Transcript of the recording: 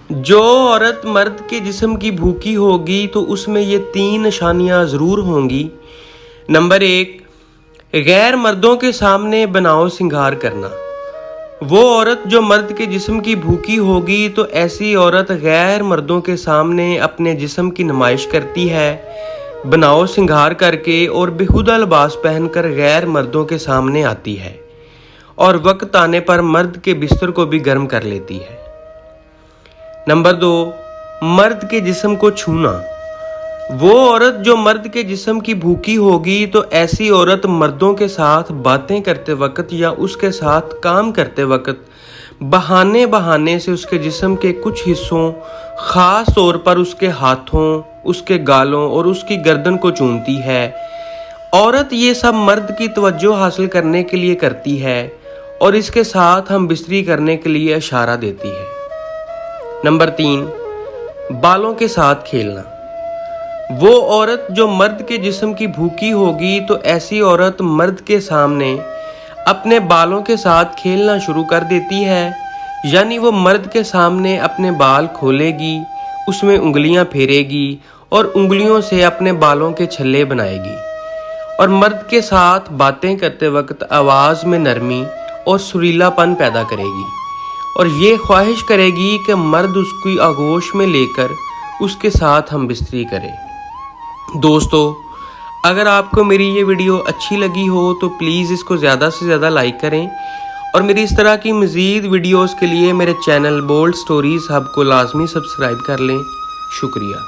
जो औरत मर्द के जिस्म की भूखी होगी तो उसमें ये 3 निशानियां ज़रूर होंगी। नंबर 1, गैर मर्दों के सामने बनाओ सिंगार करना। वो औरत जो मर्द के जिस्म की भूखी होगी तो ऐसी औरत गैर मर्दों के सामने अपने जिस्म की नुमाइश करती है, बनाओ सिंगार करके और बेहुदा लिबास पहनकर गैर मर्दों के सामने आती है और वक्त आने पर मर्द के बिस्तर को भी गर्म कर लेती है। नंबर 2, मर्द के जिस्म को छूना। वो औरत जो मर्द के जिस्म की भूखी होगी तो ऐसी औरत मर्दों के साथ बातें करते वक्त या उसके साथ काम करते वक्त बहाने बहाने से उसके जिस्म के कुछ हिस्सों, ख़ास तौर पर उसके हाथों, उसके गालों और उसकी गर्दन को चूमती है। औरत ये सब मर्द की तवज्जो हासिल करने के लिए करती है और इसके साथ हम बिस्तरी करने के लिए इशारा देती है। नंबर 3, बालों के साथ खेलना। वो औरत जो मर्द के जिस्म की भूखी होगी तो ऐसी औरत मर्द के सामने अपने बालों के साथ खेलना शुरू कर देती है, यानी वो मर्द के सामने अपने बाल खोलेगी, उसमें उंगलियां फेरेगी और उंगलियों से अपने बालों के छल्ले बनाएगी और मर्द के साथ बातें करते वक्त आवाज़ में नरमी और सुरीलापन पैदा करेगी और ये ख्वाहिश करेगी कि मर्द उसकी आगोश में लेकर उसके साथ हम बिस्तरी करें। दोस्तों, अगर आपको मेरी ये वीडियो अच्छी लगी हो तो प्लीज़ इसको ज़्यादा से ज़्यादा लाइक करें और मेरी इस तरह की मज़ीद वीडियोस के लिए मेरे चैनल बोल्ड स्टोरीज़ हब को लाजमी सब्सक्राइब कर लें। शुक्रिया।